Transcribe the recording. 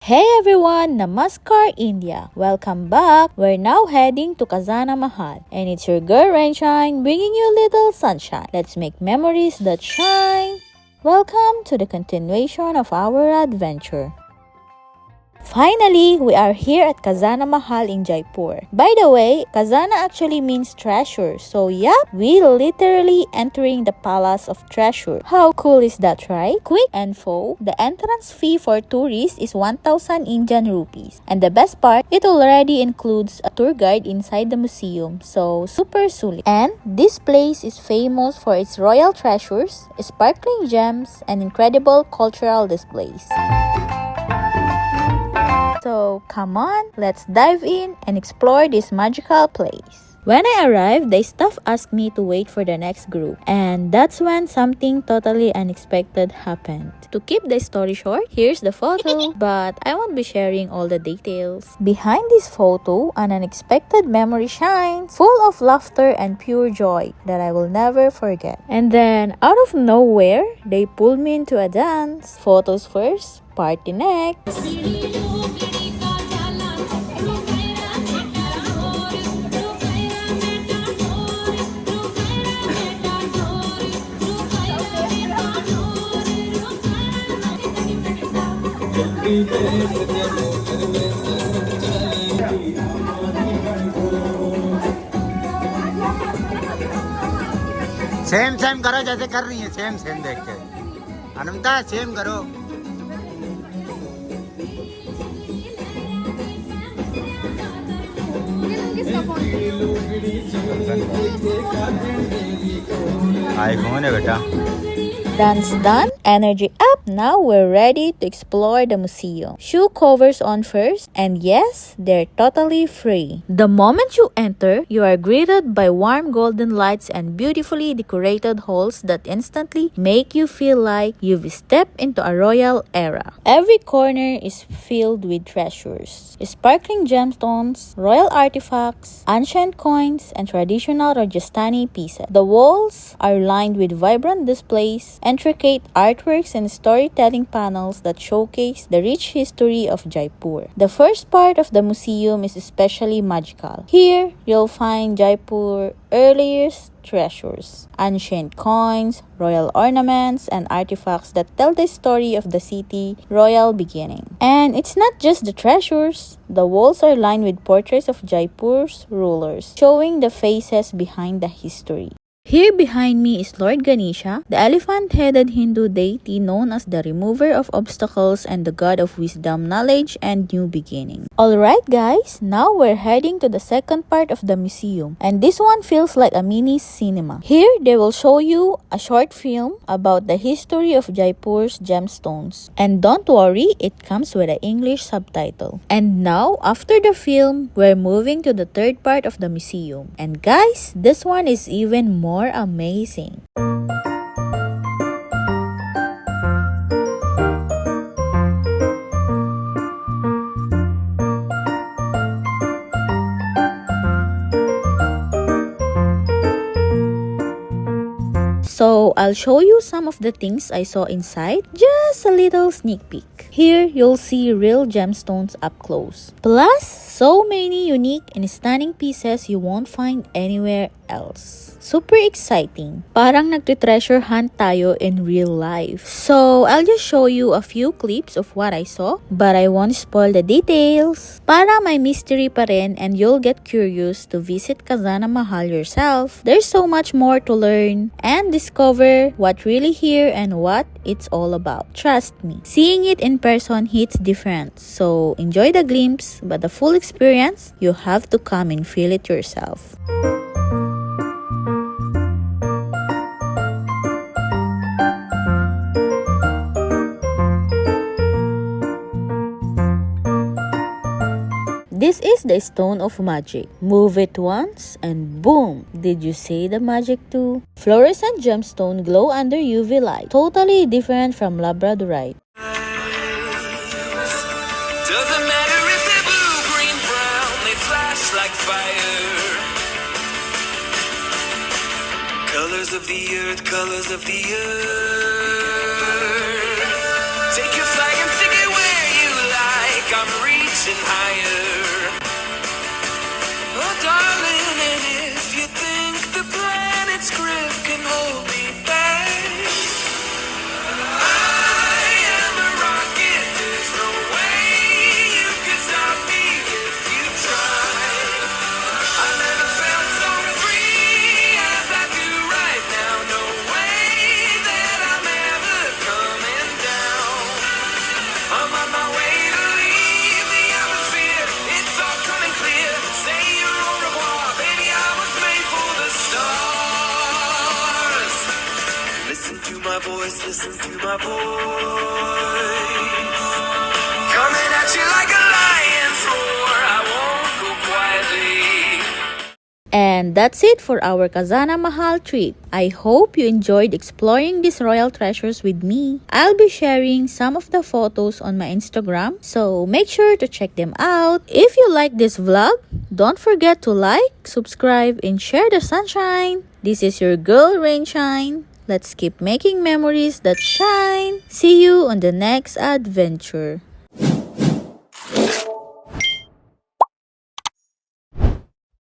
Hey everyone, Namaskar India. Welcome back. We're now heading to Khazana Mahal and it's your girl Rainshine bringing you a little sunshine. Let's make memories that shine. Welcome to the continuation of our adventure. Finally, we are here at Khazana Mahal in Jaipur. By the way, Khazana actually means treasure. So yeah, we literally entering the palace of treasure. How cool is that, right? Quick info, the entrance fee for tourists is 1,000 Indian rupees. And the best part, it already includes a tour guide inside the museum. So super sulit. And this place is famous for its royal treasures, sparkling gems, and incredible cultural displays. So come on, let's dive in and explore this magical place. When I arrived, the staff asked me to wait for the next group, and that's when something totally unexpected happened. To keep the story short, here's the photo, but I won't be sharing all the details. Behind this photo, an unexpected memory shines, full of laughter and pure joy that I will never forget. And then, out of nowhere, they pulled me into a dance. Photos first, party next. Same same करो जैसे कर रही है same same देख के अनंता same करो iPhone है बेटा Dance done, energy up. Now we're ready to explore the museum. Shoe covers on first, and yes, they're totally free. The moment you enter, you are greeted by warm golden lights and beautifully decorated halls that instantly make you feel like you've stepped into a royal era. Every corner is filled with treasures, sparkling gemstones, royal artifacts, ancient coins, and traditional Rajasthani pieces. The walls are lined with vibrant displays, intricate artworks and storytelling panels that showcase the rich history of Jaipur. The first part of the museum is especially magical. Here, you'll find Jaipur's earliest treasures, ancient coins, royal ornaments, and artifacts that tell the story of the city's royal beginning. And it's not just the treasures. The walls are lined with portraits of Jaipur's rulers, showing the faces behind the history. Here behind me is Lord Ganesha, the elephant-headed Hindu deity known as the remover of obstacles and the god of wisdom, knowledge, and new beginning. Alright guys, now we're heading to the second part of the museum, and this one feels like a mini cinema. Here they will show you a short film about the history of Jaipur's gemstones. And don't worry, it comes with an English subtitle. And now, after the film, we're moving to the third part of the museum. And guys, this one is even more amazing. So, I'll show you some of the things I saw inside, just a little sneak peek. Here, you'll see real gemstones up close. Plus, so many unique and stunning pieces you won't find anywhere else. Super exciting. Parang nagte-treasure hunt tayo in real life. So, I'll just show you a few clips of what I saw, but I won't spoil the details. Para may mystery pa rin and you'll get curious to visit Khazana Mahal yourself. There's so much more to learn and discover what really here and what it's all about. Trust me, seeing it in person hits different. So, enjoy the glimpse, but the full experience, you have to come and feel it yourself. This is the stone of magic. Move it once and boom! Did you see the magic too? Fluorescent gemstone glow under UV light. Totally different from labradorite. Doesn't matter if they're blue, green, brown, they flash like fire. Colors of the earth, colors of the earth. Take your flag and stick it where you like. I'm reaching higher. Oh, darling, and if you think the planet's grip can hold me back, I am a rocket. There's no way you can stop me if you try. I never felt so free as I do right now. No way that I'm ever coming down. I'm on my way to leave the atmosphere. It's all coming clear. Say your au revoir, baby. I was made for the stars. Listen to my voice, listen to my voice. Coming at you like a lion's roar. I won't go quietly. And that's it for our Khazana Mahal trip. I hope you enjoyed exploring these royal treasures with me. I'll be sharing some of the photos on my Instagram, so make sure to check them out. If you like this vlog, don't forget to like, subscribe, and share the sunshine. This is your girl Rainshine. Let's keep making memories that shine. See you on the next adventure.